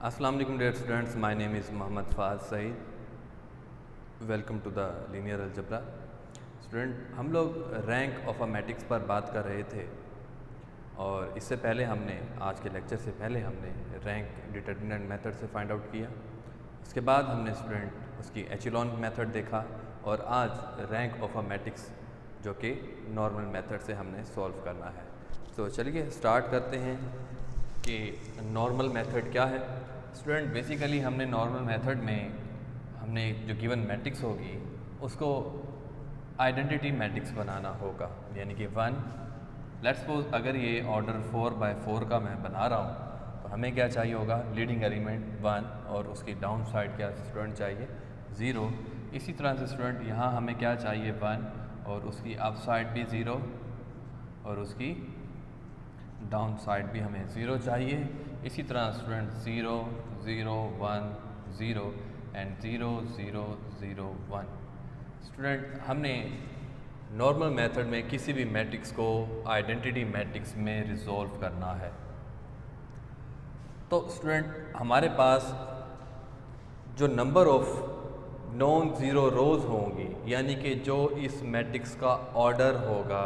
Assalamu alaikum dear students, my name is Mohammad Faz Saeed. Welcome to the linear algebra. Student, हम लोग rank of a matrix पर बात कर रहे थे और इससे पहले हमने आज के लेक्चर से पहले हमने रैंक डिटरमिनेंट मेथड से फाइंड आउट किया। उसके बाद हमने स्टूडेंट उसकी एचेलॉन मेथड देखा और आज रैंक ऑफ अ मैट्रिक्स जो कि नॉर्मल मेथड से हमने सॉल्व करना है। तो चलिए स्टार्ट करते हैं कि नॉर्मल मेथड क्या है। स्टूडेंट, बेसिकली हमने नॉर्मल मेथड में हमने जो गिवन मैट्रिक्स होगी उसको आइडेंटिटी मैट्रिक्स बनाना होगा, यानी कि 1 लेट्स सपोज अगर ये ऑर्डर 4x4 का मैं बना रहा हूँ तो हमें क्या चाहिए होगा, लीडिंग एलिमेंट 1 और उसकी डाउन साइड क्या स्टूडेंट चाहिए 0। इसी तरह से स्टूडेंट यहाँ हमें क्या चाहिए 1 और उसकी अप साइड भी 0 और उसकी डाउन साइड भी हमें 0 चाहिए। इसी तरह स्टूडेंट 0 0 1 0 एंड 0 0 0 1। स्टूडेंट, हमने नॉर्मल मेथड में किसी भी मैट्रिक्स को आइडेंटिटी मैट्रिक्स में रिजॉल्व करना है। तो स्टूडेंट, हमारे पास जो नंबर ऑफ नॉन ज़ीरो रोज़ होंगी, यानी कि जो इस मैट्रिक्स का ऑर्डर होगा,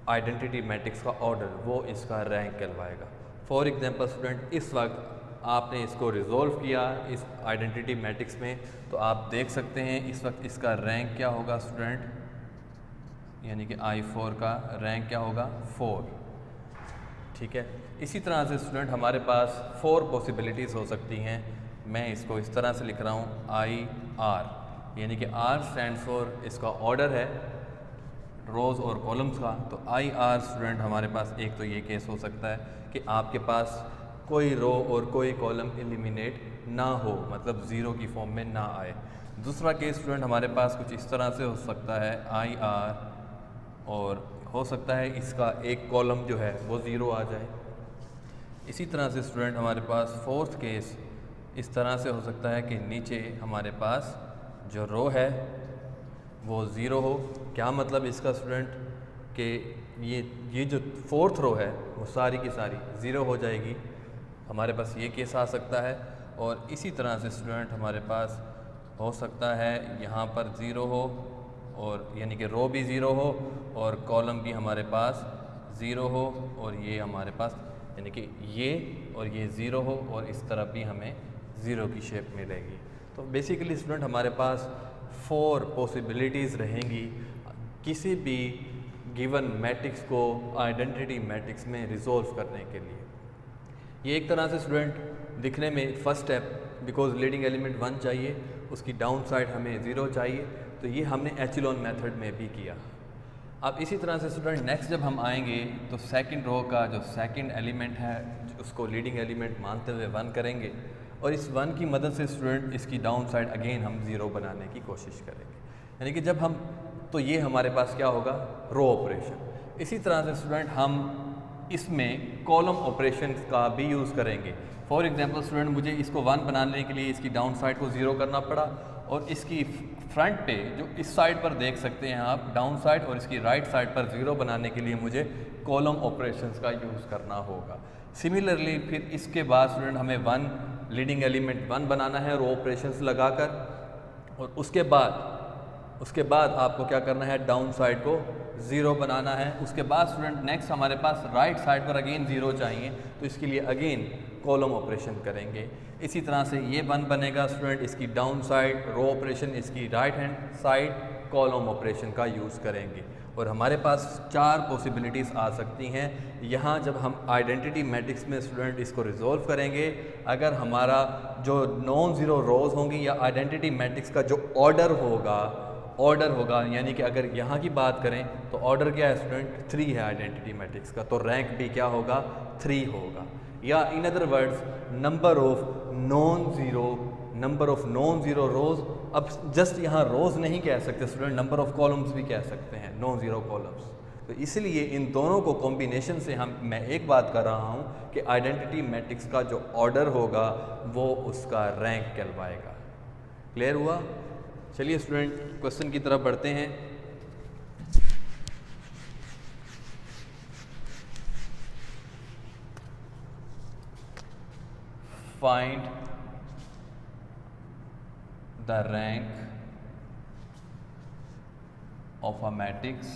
आइडेंटिटी मैट्रिक्स का ऑर्डर, वो इसका रैंक कहलवाएगा। फॉर एग्जांपल स्टूडेंट, इस वक्त आपने इसको रिजॉल्व किया इस आइडेंटिटी मैट्रिक्स में, तो आप देख सकते हैं इस वक्त इसका रैंक क्या होगा स्टूडेंट, यानी कि I4 का रैंक क्या होगा 4। ठीक है। इसी तरह से स्टूडेंट हमारे पास 4 पॉसिबिलिटीज़ हो सकती हैं। मैं इसको इस तरह से लिख रहा हूँ IR, यानी कि R स्टैंड फॉर इसका ऑर्डर है रोज़ और कॉलम्स का। तो IR स्टूडेंट हमारे पास एक तो ये केस हो सकता है कि आपके पास कोई रो और कोई कॉलम एलिमिनेट ना हो, मतलब ज़ीरो की फॉर्म में ना आए। दूसरा केस स्टूडेंट हमारे पास कुछ इस तरह से हो सकता है IR और हो सकता है इसका एक कॉलम जो है वो 0 आ जाए। इसी तरह से स्टूडेंट हमारे पास फोर्थ केस इस तरह से हो सकता है कि नीचे हमारे पास जो रो है वो 0 हो। क्या मतलब इसका स्टूडेंट कि ये जो फोर्थ रो है वो सारी की सारी 0 हो जाएगी। हमारे पास ये केस आ सकता है। और इसी तरह से स्टूडेंट हमारे पास हो सकता है यहाँ पर 0 हो और यानी कि रो भी 0 हो और कॉलम भी हमारे पास 0 हो और ये हमारे पास यानी कि ये और ये 0 हो और इस तरफ भी हमें 0 की शेप मिलेगी। तो बेसिकली स्टूडेंट हमारे पास 4 पॉसिबिलिटीज़ रहेंगी किसी भी गिवन मैट्रिक्स को आइडेंटिटी मैट्रिक्स में रिजॉल्व करने के लिए। ये एक तरह से स्टूडेंट दिखने में first step, because leading element 1 चाहिए, उसकी डाउन साइड हमें 0 चाहिए, तो ये हमने एचेलॉन मेथड में भी किया। अब इसी तरह से स्टूडेंट नेक्स्ट जब हम आएंगे तो सेकंड रो का जो सेकंड एलिमेंट है उसको लीडिंग एलिमेंट मानते हुए 1 करेंगे और इस 1 की मदद से स्टूडेंट इसकी डाउन साइड अगेन हम 0 बनाने की कोशिश करेंगे, यानी कि जब हम तो ये हमारे पास क्या होगा रो ऑपरेशन। इसी तरह से स्टूडेंट हम इसमें कॉलम ऑपरेशन का भी यूज़ करेंगे। फॉर एग्जांपल स्टूडेंट, मुझे इसको 1 बनाने के लिए इसकी डाउन साइड को 0 करना पड़ा और इसकी फ्रंट पे जो इस साइड पर देख सकते हैं आप डाउन साइड और इसकी राइट साइड पर 0 बनाने के लिए मुझे कॉलम ऑपरेशंस का यूज़ करना होगा। सिमिलरली फिर इसके बाद स्टूडेंट हमें 1 लीडिंग एलिमेंट 1 बनाना है रो ऑपरेशंस लगाकर और उसके बाद आपको क्या करना है डाउन साइड को 0 बनाना है। उसके बाद स्टूडेंट नेक्स्ट हमारे पास राइट साइड पर अगेन 0 चाहिए, तो इसके लिए अगेन कॉलम ऑपरेशन करेंगे। इसी तरह से ये 1 बनेगा स्टूडेंट, इसकी डाउन साइड रो ऑपरेशन, इसकी right hand side column operation का यूज़ करेंगे। और हमारे पास 4 पॉसिबिलिटीज़ आ सकती हैं। यहाँ जब हम आइडेंटिटी मैट्रिक्स में स्टूडेंट इसको रिजॉल्व करेंगे, अगर हमारा जो नॉन ज़ीरो रोज़ होंगी या आइडेंटिटी मैट्रिक्स का जो ऑर्डर होगा, यानी कि अगर यहाँ की बात करें तो ऑर्डर क्या है स्टूडेंट 3 है आइडेंटिटी मैट्रिक्स का, तो रैंक भी क्या होगा 3 होगा। या इन other words number of non zero रोज़। अब जस्ट यहाँ रोज़ नहीं कह सकते स्टूडेंट, नंबर ऑफ कॉलम्स भी कह सकते हैं, नॉन ज़ीरो कॉलम्स। तो इसलिए इन दोनों को कॉम्बिनेशन से मैं एक बात कर रहा हूँ कि आइडेंटिटी मैट्रिक्स का जो ऑर्डर होगा वो उसका रैंक कहलवाएगा। क्लियर हुआ? चलिए स्टूडेंट क्वेश्चन की तरफ बढ़ते हैं। find the rank of a matrix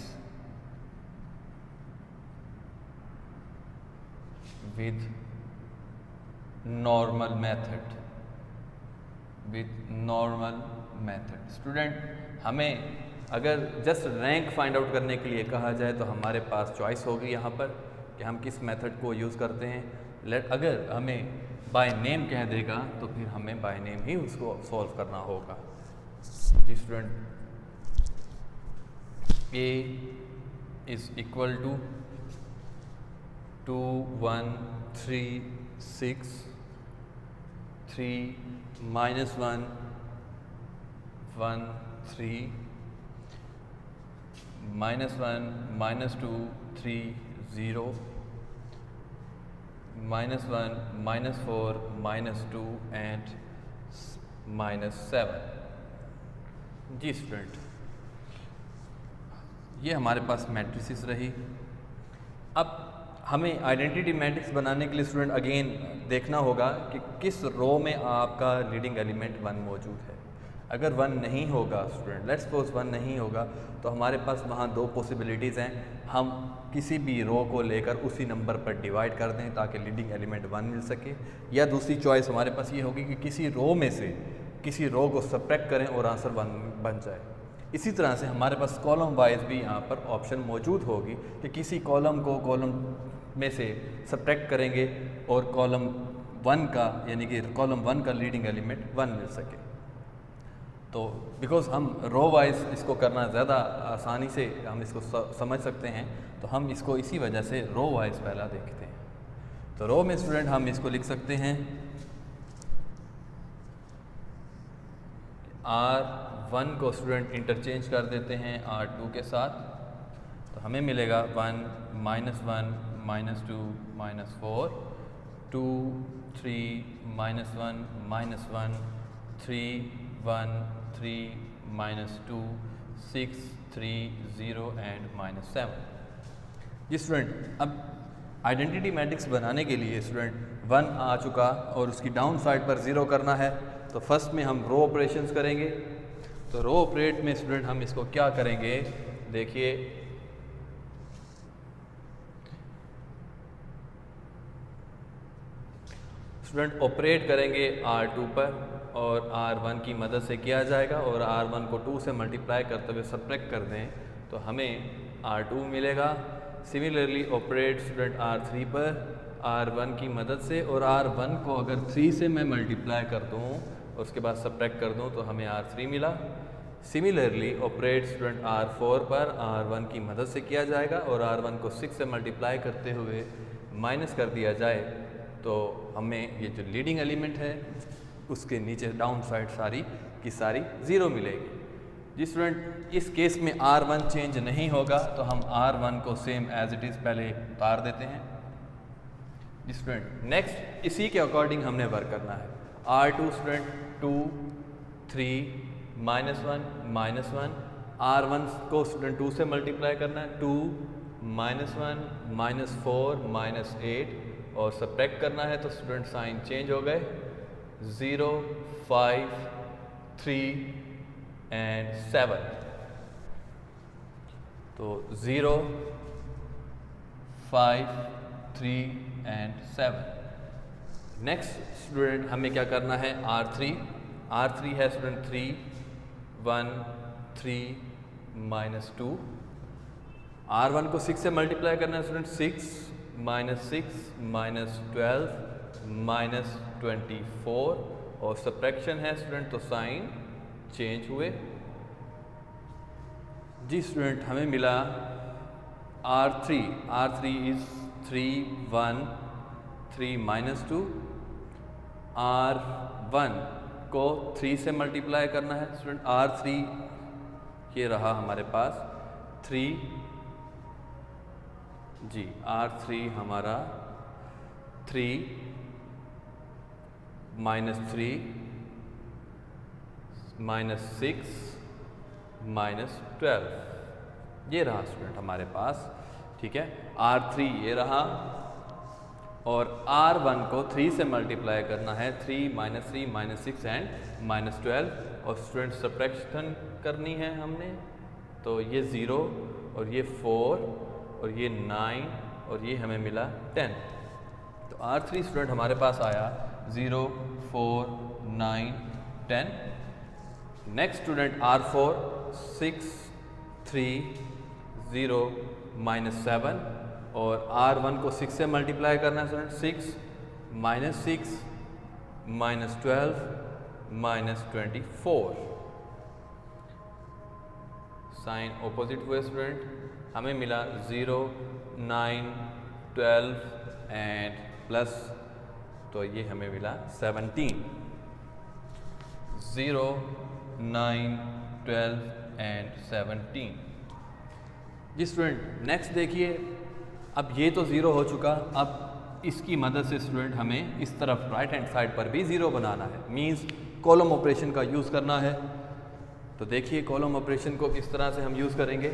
with normal method, student हमें अगर जस्ट रैंक फाइंड आउट करने के लिए कहा जाए तो हमारे पास चॉइस होगी यहाँ पर कि हम किस मेथड को यूज़ करते हैं। अगर हमें बाय नेम कह देगा तो फिर हमें बाय नेम ही उसको सॉल्व करना होगा। जी student, A is equal to 2 1 3 6 3 -1 1 3 -1 -2 3 0 -1 -4 -2 and -7। Ji student, ये हमारे पास मैट्रिसेस रही। अब हमें आइडेंटिटी मैट्रिक्स बनाने के लिए स्टूडेंट अगेन देखना होगा कि किस रो में आपका लीडिंग एलिमेंट 1 मौजूद है। अगर 1 नहीं होगा स्टूडेंट, लेट्स सपोज 1 नहीं होगा, तो हमारे पास वहाँ 2 पॉसिबिलिटीज़ हैं। हम किसी भी रो को लेकर उसी नंबर पर डिवाइड कर दें ताकि लीडिंग एलिमेंट 1 मिल सके, या दूसरी चॉइस हमारे पास ये होगी कि किसी रो में से किसी रो को सब्ट्रैक्ट करें और आंसर 1 बन जाए। इसी तरह से हमारे पास कॉलम वाइज भी यहाँ पर ऑप्शन मौजूद होगी कि किसी कॉलम को कॉलम में से सब्ट्रैक्ट करेंगे और कॉलम 1 का यानी कि कॉलम 1 का लीडिंग एलिमेंट 1 मिल सके। तो बिकॉज हम रो वाइज इसको करना ज़्यादा आसानी से हम इसको समझ सकते हैं, तो हम इसको इसी वजह से रो वाइज पहला देखते हैं। तो रो में स्टूडेंट हम इसको लिख सकते हैं R1 को स्टूडेंट इंटरचेंज कर देते हैं R2 के साथ, तो हमें मिलेगा 1 -1 -2 -4 2 3 -1 -1 3 1 3 -2 6 3 0 एंड -7। जी स्टूडेंट, अब आइडेंटिटी मैट्रिक्स बनाने के लिए स्टूडेंट 1 आ चुका और उसकी डाउन साइड पर 0 करना है, तो फर्स्ट में हम रो ऑपरेशंस करेंगे। तो रो ऑपरेट में स्टूडेंट हम इसको क्या करेंगे, देखिए स्टूडेंट ऑपरेट करेंगे R2 पर और R1 की मदद से किया जाएगा, और R1 को 2 से मल्टीप्लाई करते हुए सब्ट्रैक्ट कर दें तो हमें R2 मिलेगा। सिमिलरली ऑपरेट स्टूडेंट R3 पर R1 की मदद से, और R1 को अगर 3 से मैं मल्टीप्लाई कर दूँ और उसके बाद सब्ट्रैक्ट कर दूँ तो हमें R3 मिला। सिमिलरली ऑपरेट स्टूडेंट R4 पर R1 की मदद से किया जाएगा, और R1 को 6 से मल्टीप्लाई करते हुए माइनस कर दिया जाए तो हमें ये जो लीडिंग एलिमेंट है उसके नीचे डाउन साइड सारी की सारी 0 मिलेगी। जी स्टूडेंट, इस केस में R1 चेंज नहीं होगा तो हम R1 को सेम एज इट इज़ पहले उतार देते हैं। जी स्टूडेंट, नेक्स्ट इसी के अकॉर्डिंग हमने वर्क करना है। R2 स्टूडेंट 2 3 -1 -1 R1 को स्टूडेंट 2 से मल्टीप्लाई करना है, 2 -1 -4 -8 और सब्ट्रैक्ट करना है, तो स्टूडेंट साइन चेंज हो गए 0 5 3 एंड 7। तो 0 5 3 एंड 7। नेक्स्ट स्टूडेंट हमें क्या करना है, R3 है स्टूडेंट 3 1 3 -2। R1 को 6 से मल्टीप्लाई करना है स्टूडेंट, 6 -12 -24 और सब्ट्रैक्शन है स्टूडेंट, तो साइन चेंज हुए। जी स्टूडेंट, हमें मिला R3 इज 3 1 3 -2। R1 को 3 से मल्टीप्लाई करना है स्टूडेंट, R3 ये रहा हमारे पास 3। जी R3 हमारा 3 -3 -6 -12 ये रहा स्टूडेंट हमारे पास। ठीक है, R3 ये रहा और R1 को 3 से मल्टीप्लाई करना है, 3 -3 -6 एंड -12, और स्टूडेंट सब्ट्रैक्शन करनी है हमने, तो ये 0 और ये 4 और ये 9 और ये हमें मिला 10। तो R3 स्टूडेंट हमारे पास आया 0 4 9 10। नेक्स्ट स्टूडेंट R4 6 3 0 -7, और R1 को 6 से मल्टीप्लाई करना है स्टूडेंट, 6 -6 -12 -24। साइन ऑपोजिट हुए स्टूडेंट, हमें मिला 0 9 12 एंड प्लस, तो ये हमें मिला 17। 0 9 12 एंड 17। जी स्टूडेंट नेक्स्ट देखिए, अब ये तो ज़ीरो हो चुका, अब इसकी मदद से स्टूडेंट हमें इस तरफ राइट हैंड साइड पर भी ज़ीरो बनाना है, मींस कॉलम ऑपरेशन का यूज़ करना है। तो देखिए कॉलम ऑपरेशन को किस तरह से हम यूज़ करेंगे।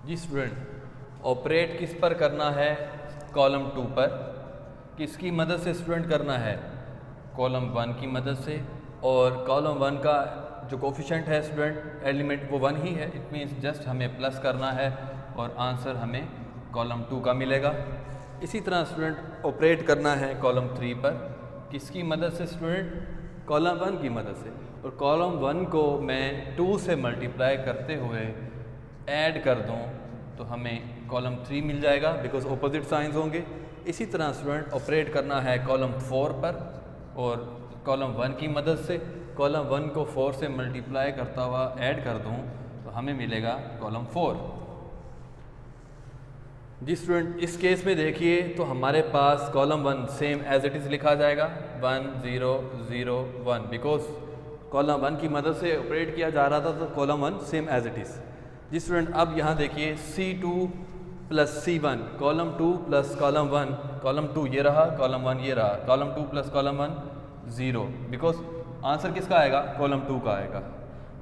जी स्टूडेंट ऑपरेट किस पर करना है, कॉलम 2 पर। किसकी मदद से स्टूडेंट करना है, कॉलम 1 की मदद से, और कॉलम 1 का जो कोफिशिएंट है स्टूडेंट एलिमेंट वो 1 ही है, इट मीन्स जस्ट हमें प्लस करना है और आंसर हमें कॉलम 2 का मिलेगा। इसी तरह स्टूडेंट ऑपरेट करना है कॉलम 3 पर। किसकी मदद से स्टूडेंट, कॉलम 1 की मदद से, और कॉलम 1 को मैं 2 से मल्टीप्लाई करते हुए ऐड कर दूं तो हमें कॉलम 3 मिल जाएगा, बिकॉज ऑपोजिट साइंस होंगे। इसी तरह स्टूडेंट ऑपरेट करना है कॉलम 4 पर, और कॉलम 1 की मदद से कॉलम 1 को 4 से मल्टीप्लाई करता हुआ ऐड कर दूं तो हमें मिलेगा कॉलम 4। जी स्टूडेंट इस केस में देखिए तो हमारे पास column 1 same as it is लिखा जाएगा 1 0 0 1, बिकॉज कॉलम 1 की मदद से ऑपरेट किया जा रहा था, तो column 1 same as it is. जी स्टूडेंट अब यहाँ देखिए C2 plus C1, column 2 plus column 1, column 2 ये रहा, कॉलम 1 ये रहा, column 2 plus column 1 0, because answer किसका आएगा, कॉलम 2 का आएगा।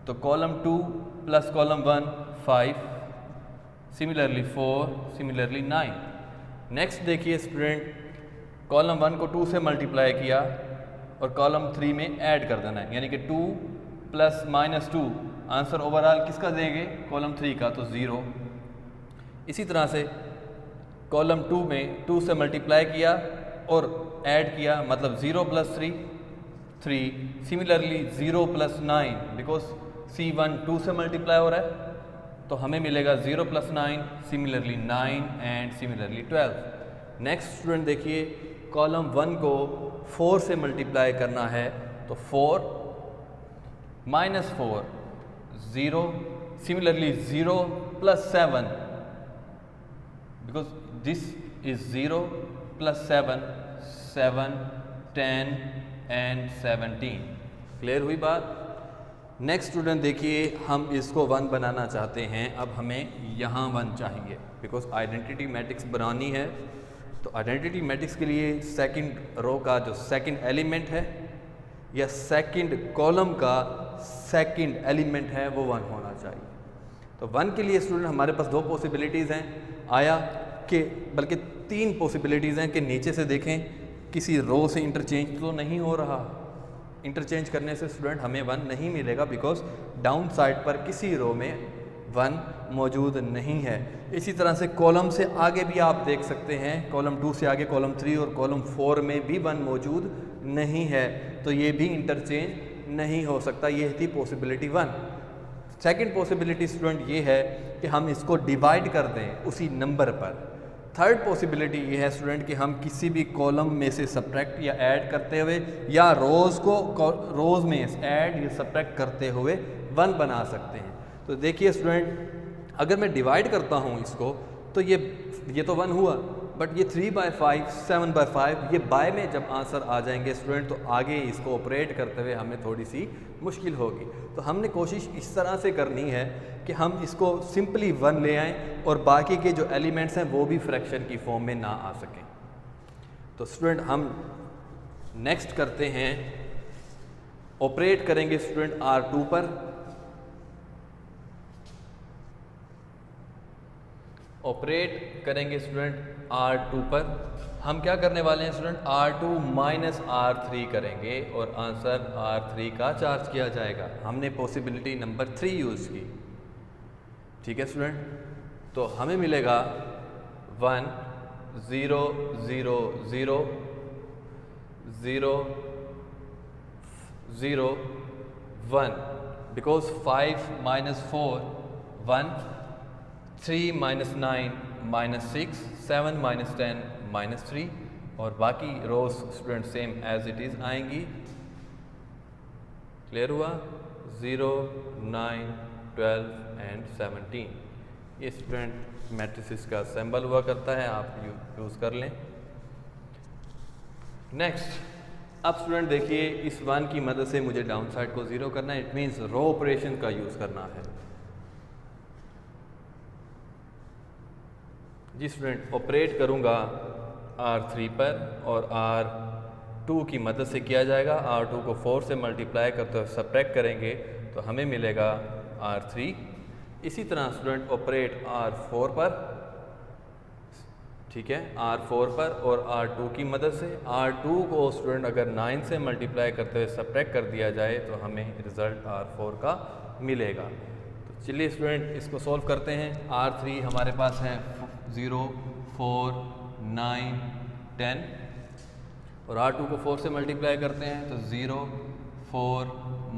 तो column 2 plus column 1 5, similarly 4, similarly 9। Next देखिए स्टूडेंट कॉलम 1 को 2 से मल्टीप्लाई किया और कॉलम 3 में ऐड कर देना है, यानी कि 2 प्लस -2, आंसर ओवरऑल किसका देंगे, कॉलम 3 का, तो 0। इसी तरह से कॉलम 2 में 2 से मल्टीप्लाई किया और ऐड किया, मतलब 0 plus 3 3, similarly 0 plus 9, because C1 2 से मल्टीप्लाई हो रहा है, तो हमें मिलेगा 0 plus 9, similarly 9 and similarly 12। Next student देखिए कॉलम 1 को 4 से मल्टीप्लाई करना है, तो 4 -4 0, similarly 0 plus 7, because this is 0 plus 7 7 10 and 17। Clear हुई बात। नेक्स्ट स्टूडेंट देखिए हम इसको 1 बनाना चाहते हैं, अब हमें यहाँ 1 चाहिए, बिकॉज आइडेंटिटी मैट्रिक्स बनानी है। तो आइडेंटिटी मैट्रिक्स के लिए सेकंड रो का जो सेकंड एलिमेंट है या सेकंड कॉलम का सेकंड एलिमेंट है वो 1 होना चाहिए। तो 1 के लिए स्टूडेंट हमारे पास 2 पॉसिबिलिटीज़ हैं, आया कि बल्कि 3 पॉसिबिलिटीज़ हैं कि नीचे से देखें किसी रो से इंटरचेंज तो नहीं हो रहा, इंटरचेंज करने से स्टूडेंट हमें 1 नहीं मिलेगा, बिकॉज डाउन साइड पर किसी रो में 1 मौजूद नहीं है। इसी तरह से कॉलम से आगे भी आप देख सकते हैं, कॉलम 2 से आगे कॉलम 3 और कॉलम 4 में भी 1 मौजूद नहीं है, तो ये भी इंटरचेंज नहीं हो सकता। ये थी पॉसिबिलिटी 1। सेकंड पॉसिबिलिटी स्टूडेंट ये है कि हम इसको डिवाइड कर दें उसी नंबर पर। थर्ड पॉसिबिलिटी ये है स्टूडेंट कि हम किसी भी कॉलम में से सब्ट्रैक्ट या ऐड करते हुए या रोज़ को रोज़ में ऐड या सब्ट्रैक्ट करते हुए 1 बना सकते हैं। तो देखिए स्टूडेंट अगर मैं डिवाइड करता हूँ इसको तो ये तो 1 हुआ, बट ये 3/5 7/5 ये बाय में जब आंसर आ जाएंगे स्टूडेंट तो आगे इसको ऑपरेट करते हुए हमें थोड़ी सी मुश्किल होगी। तो हमने कोशिश इस तरह से करनी है कि हम इसको सिंपली 1 ले आएँ और बाकी के जो एलिमेंट्स हैं वो भी फ्रैक्शन की फॉर्म में ना आ सकें। तो स्टूडेंट हम नेक्स्ट करते हैं ऑपरेट करेंगे स्टूडेंट R2 पर, ऑपरेट करेंगे स्टूडेंट R2 पर। हम क्या करने वाले हैं स्टूडेंट, R2 माइनस R3 करेंगे और आंसर R3 का चार्ज किया जाएगा। हमने पॉसिबिलिटी नंबर 3 यूज़ की, ठीक है स्टूडेंट। तो हमें मिलेगा 1 0 0 0 0 0 1 because 5 minus 4 1, 3 minus 9 minus 6, 7 minus 10 minus 3 और बाकी rows student same as it is आएंगी। क्लियर हुआ? 0 9 12 एंड 17 ये स्टूडेंट मैट्रिसेस का सिंबल हुआ करता है, आप यूज़ कर लें। नेक्स्ट, अब स्टूडेंट देखिए इस 1 की मदद से मुझे डाउन साइड को 0 करना है, इट मीन्स रो ऑपरेशन का यूज़ करना है। जी स्टूडेंट, ऑपरेट करूँगा R3 पर और R2 की मदद से किया जाएगा। R2 को 4 से मल्टीप्लाई करते हुए सब्ट्रैक्ट करेंगे तो हमें मिलेगा R3। इसी तरह स्टूडेंट ऑपरेट R4 पर, ठीक है, R4 पर और R2 की मदद से। R2 को स्टूडेंट अगर 9 से मल्टीप्लाई करते हुए सब्ट्रैक्ट कर दिया जाए तो हमें रिज़ल्ट R4 का मिलेगा। तो चलिए स्टूडेंट इसको सॉल्व करते हैं। R3 हमारे पास है 0 4 9 10 और R2 को 4 से मल्टीप्लाई करते हैं तो 0 4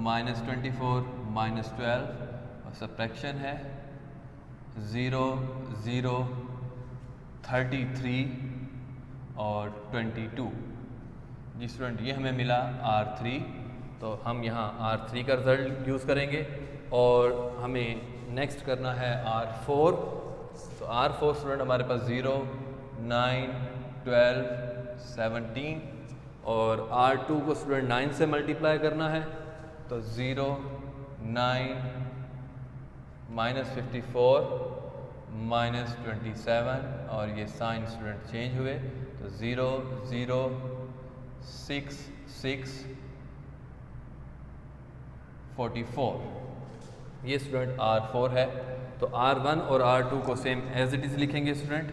माइनस 24 माइनस 12 और सब्ट्रैक्शन है 0 0 33 और 22। जी स्टूडेंट, ये हमें मिला R3। तो हम यहाँ R3 का रिजल्ट यूज़ करेंगे और हमें नेक्स्ट करना है R4। तो R4 स्टूडेंट हमारे पास 0 9 12 17 और R2 को स्टूडेंट 9 से मल्टीप्लाई करना है तो 0 9 माइनस 54 माइनस 27 और ये साइन स्टूडेंट चेंज हुए तो 0 0 6 6 44। ये स्टूडेंट R4 है। तो R1 और R2 को सेम एज इट इज़ लिखेंगे student.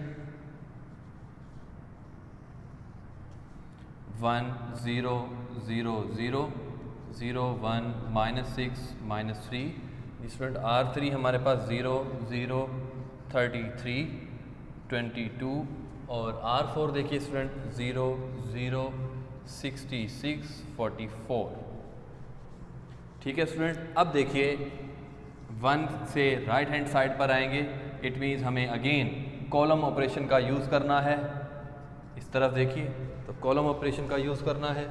1 0 0 0 0 1 minus 6 minus 3। Student R3 हमारे पास 0 0 33 22 और R4 देखिए स्टूडेंट 0 0 66 44। ठीक है स्टूडेंट, अब देखिए 1 से राइट हैंड साइड पर आएंगे, इट मीन्स हमें अगेन कॉलम ऑपरेशन का यूज़ करना है। इस तरफ देखिए तो कॉलम ऑपरेशन का यूज़ करना है।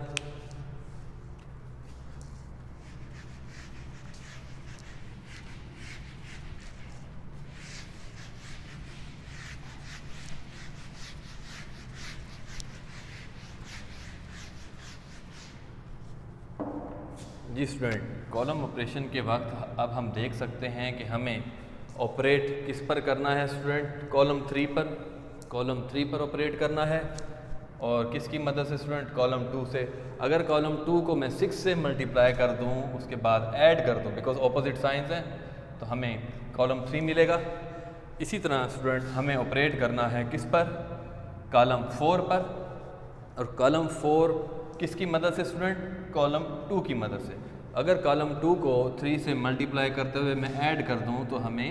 जी स्टूडेंट, कॉलम ऑपरेशन के वक्त अब हम देख सकते हैं कि हमें ऑपरेट किस पर करना है स्टूडेंट, कॉलम 3 पर। कॉलम 3 पर ऑपरेट करना है और किसकी मदद से स्टूडेंट, कॉलम 2 से। अगर कॉलम 2 को मैं 6 से मल्टीप्लाई कर दूं उसके बाद ऐड कर दूं, बिकॉज ऑपोजिट साइंस हैं, तो हमें कॉलम 3 मिलेगा। इसी तरह स्टूडेंट हमें ऑपरेट करना है किस पर, कॉलम 4 पर। और कॉलम 4 किसकी मदद से स्टूडेंट, कॉलम 2 की मदद से। अगर कॉलम 2 को 3 से मल्टीप्लाई करते हुए मैं ऐड कर दूं तो हमें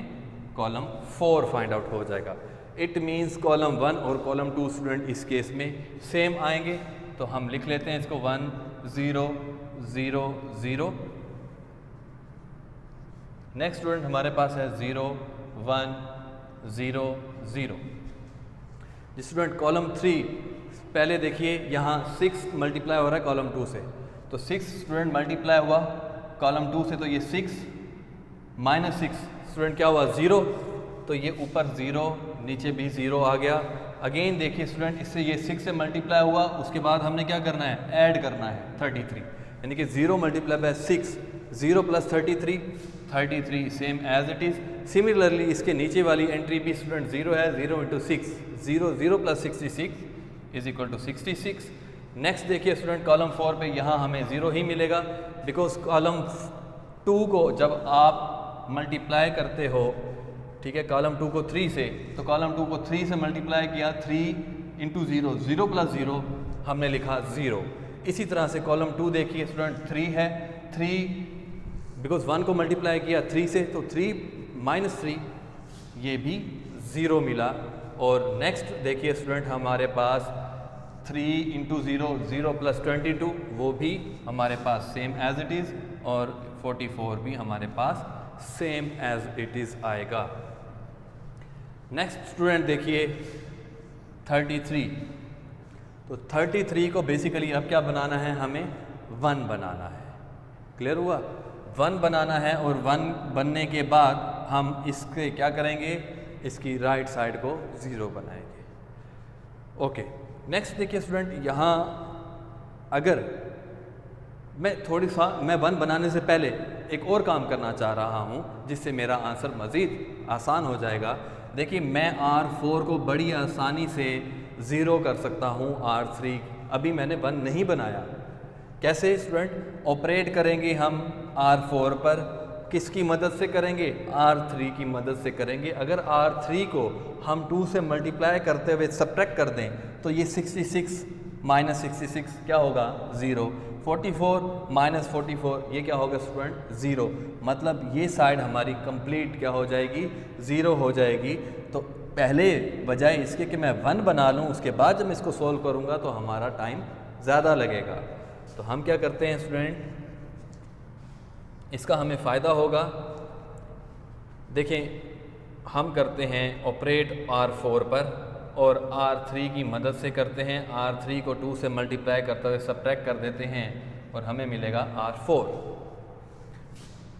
कॉलम 4 फाइंड आउट हो जाएगा। इट मीन्स कॉलम 1 और कॉलम 2 स्टूडेंट इस केस में सेम आएंगे। तो हम लिख लेते हैं इसको 1 0 0 0। नेक्स्ट स्टूडेंट हमारे पास है 0 1 0 0। स्टूडेंट कॉलम 3 पहले देखिए यहाँ 6 मल्टीप्लाई हो रहा है कॉलम 2 से, तो 6 स्टूडेंट मल्टीप्लाई हुआ कॉलम 2 से, तो ये 6 माइनस 6 स्टूडेंट क्या हुआ 0, तो ये ऊपर 0 नीचे भी 0 आ गया। अगेन देखिए स्टूडेंट इससे ये 6 से मल्टीप्लाई हुआ, उसके बाद हमने क्या करना है, ऐड करना है 33, यानी कि 0 multiply by 6, 0 plus 33 same as it is. Similarly इसके नीचे वाली एंट्री भी स्टूडेंट 0 है, 0 into 6, 0 0 plus 66 is equal to 66। Next देखिए स्टूडेंट कॉलम 4 पे यहाँ हमें 0 ही मिलेगा, बिकॉज कॉलम 2 को जब आप मल्टीप्लाई करते हो, ठीक है, कॉलम 2 को 3 से, तो कॉलम 2 को 3 से मल्टीप्लाई किया, 3 इंटू 0, 0 प्लस 0 हमने लिखा 0। इसी तरह से कॉलम 2 देखिए स्टूडेंट 3 है, 3 बिकॉज 1 को मल्टीप्लाई किया 3 से, तो 3 माइनस 3 ये भी 0 मिला। और नेक्स्ट देखिए स्टूडेंट हमारे पास 3 इंटू 0, 0 प्लस 22 वो भी हमारे पास सेम एज इट इज़, और 44 भी हमारे पास सेम एज इट इज़ आएगा। नेक्स्ट स्टूडेंट देखिए 33। तो 33 को बेसिकली अब क्या बनाना है, हमें 1 बनाना है। क्लियर हुआ? 1 बनाना है, और 1 बनने के बाद हम इसके क्या करेंगे, इसकी राइट साइड को 0 बनाएंगे। ओके, नेक्स्ट देखिए स्टूडेंट यहाँ अगर मैं 1 बनाने से पहले एक और काम करना चाह रहा हूँ जिससे मेरा आंसर मज़ीद आसान हो जाएगा। देखिए मैं R4 को बड़ी आसानी से 0 कर सकता हूँ, R3 अभी मैंने 1 नहीं बनाया। कैसे स्टूडेंट? ऑपरेट करेंगे हम R4 पर, किसकी मदद से करेंगे, R3 की मदद से करेंगे। अगर R3 को हम 2 से मल्टीप्लाई करते हुए सब्ट्रैक्ट कर दें तो ये 66 माइनस 66 क्या होगा, 0। 44 माइनस 44 ये क्या होगा स्टूडेंट, 0। मतलब ये साइड हमारी कंप्लीट क्या हो जाएगी, 0 हो जाएगी। तो पहले बजाय इसके कि मैं 1 बना लूँ, उसके बाद जब मैं इसको सोल्व करूँगा तो हमारा टाइम ज़्यादा लगेगा। तो हम क्या करते हैं स्टूडेंट, इसका हमें फ़ायदा होगा। देखें हम करते हैं ऑपरेट R4 पर, और R3 की मदद से करते हैं। R3 को 2 से मल्टीप्लाई करते हुए सब्ट्रैक्ट कर देते हैं और हमें मिलेगा R4।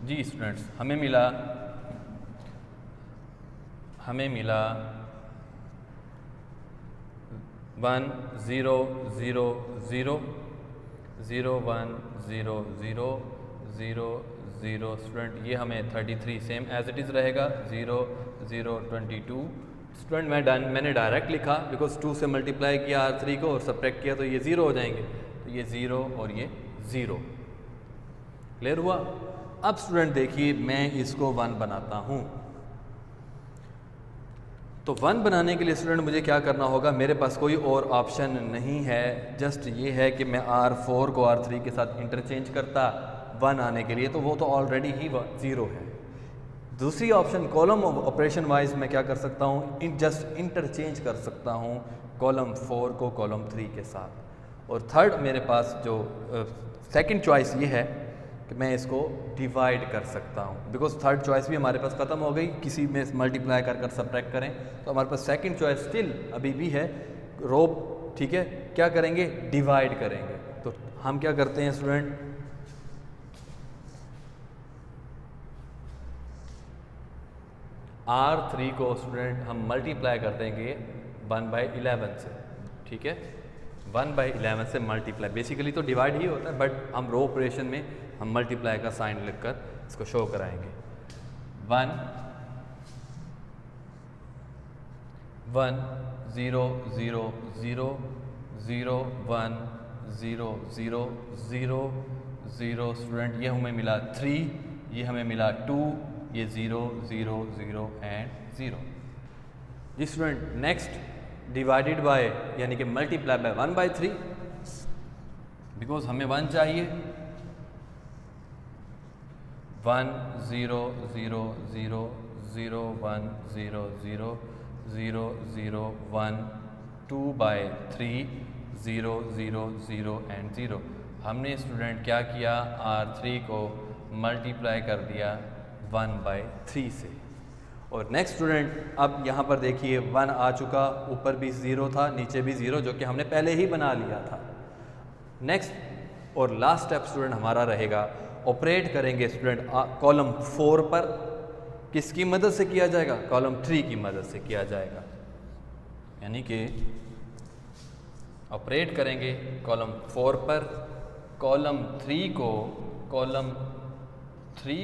जी स्टूडेंट्स हमें मिला 1 0 0 0 0 1 0 0 0 0 स्टूडेंट ये हमें 33 सेम एज इट इज़ रहेगा। 0 0 22 स्टूडेंट मैंने डायरेक्ट लिखा बिकॉज 2 से मल्टीप्लाई किया R3 को और सब्ट्रैक्ट किया तो ये 0 हो जाएंगे, तो ये 0 और ये 0। क्लियर हुआ? अब स्टूडेंट देखिए मैं इसको 1 बनाता हूँ। तो 1 बनाने के लिए स्टूडेंट मुझे क्या करना होगा, मेरे पास कोई और ऑप्शन नहीं है, जस्ट ये है कि मैं R4 को R3 के साथ इंटरचेंज करता 1 आने के लिए, तो वो तो ऑलरेडी ही 0 है। दूसरी ऑप्शन कॉलम ऑपरेशन वाइज मैं क्या कर सकता हूँ, जस्ट इंटरचेंज कर सकता हूँ कॉलम 4 को कॉलम 3 के साथ। और थर्ड मेरे पास जो सेकंड चॉइस ये है कि मैं इसको डिवाइड कर सकता हूँ, बिकॉज थर्ड चॉइस भी हमारे पास ख़त्म हो गई, किसी में मल्टीप्लाई कर सब्ट्रैक्ट करें, तो हमारे पास सेकंड चॉइस स्टिल अभी भी है रो। ठीक है, क्या करेंगे, डिवाइड करेंगे। तो हम क्या करते हैं स्टूडेंट, R3 को स्टूडेंट हम मल्टीप्लाई कर देंगे 1/11 से। ठीक है, 1/11 से मल्टीप्लाई, बेसिकली तो डिवाइड ही होता है, बट हम रो ऑपरेशन में हम मल्टीप्लाई का साइन लिखकर इसको शो कराएंगे। 1 1 0 0 0 0 1 0 0 0 0 स्टूडेंट ये हमें मिला 3, ये हमें मिला 2, ये 0 0 0 एंड 0। जी स्टूडेंट नेक्स्ट डिवाइडेड बाय यानी कि मल्टीप्लाई बाय 1/3, बिकॉज हमें 1 चाहिए। 1 0 0 0 0 1 0 0 0 0 1 2/3 0 0 0 एंड 0। हमने स्टूडेंट क्या किया, R3 को मल्टीप्लाई कर दिया 1/3 से। और नेक्स्ट स्टूडेंट अब यहाँ पर देखिए 1 आ चुका, ऊपर भी 0 था, नीचे भी 0, जो कि हमने पहले ही बना लिया था। नेक्स्ट और लास्ट स्टेप स्टूडेंट हमारा रहेगा, ऑपरेट करेंगे स्टूडेंट कॉलम 4 पर, किसकी मदद से किया जाएगा, कॉलम 3 की मदद से किया जाएगा। यानी कि ऑपरेट करेंगे कॉलम 4 पर, कॉलम 3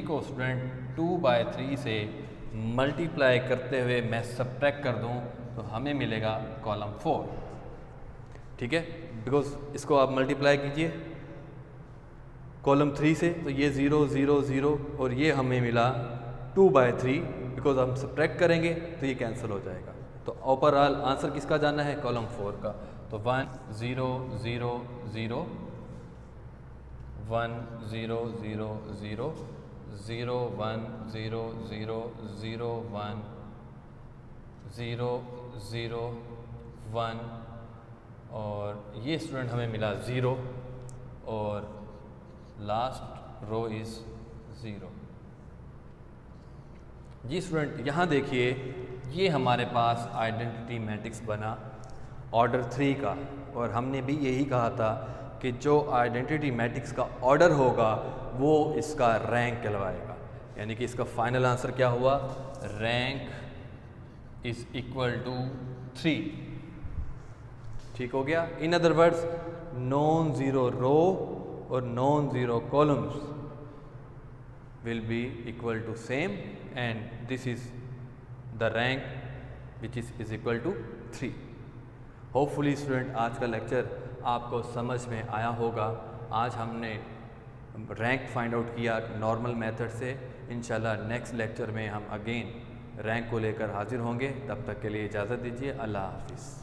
को स्टूडेंट 2/3 से मल्टीप्लाई करते हुए मैं सब्ट्रैक्ट कर दूं तो हमें मिलेगा कॉलम 4। ठीक है, बिकॉज इसको आप मल्टीप्लाई कीजिए कॉलम 3 से, तो ये 0 0 0 और ये हमें मिला 2/3, बिकॉज हम सब्ट्रैक्ट करेंगे तो ये कैंसिल हो जाएगा। तो ओवरऑल आंसर किसका जाना है, कॉलम 4 का। तो 1 0 0 0 1 0 0 0 0 1 0 0 0 1 0 0 1 और ये स्टूडेंट हमें मिला 0 और लास्ट रो इज़ 0। जी स्टूडेंट यहाँ देखिए, ये हमारे पास आइडेंटिटी मैट्रिक्स बना ऑर्डर 3 का, और हमने भी यही कहा था कि जो आइडेंटिटी मैट्रिक्स का ऑर्डर होगा वो इसका रैंक कहलवाएगा। यानी कि इसका फाइनल आंसर क्या हुआ, रैंक इज इक्वल टू 3। ठीक हो गया। In other words, non zero row और non zero columns will be equal to same and this is the rank which is equal to 3. Hopefully student आज का lecture आपको समझ में आया होगा। आज हमने रैंक फाइंड आउट किया नॉर्मल मेथड से। इंशाल्लाह नेक्स्ट लेक्चर में हम अगेन रैंक को लेकर हाजिर होंगे। तब तक के लिए इजाज़त दीजिए। अल्लाह हाफिज़।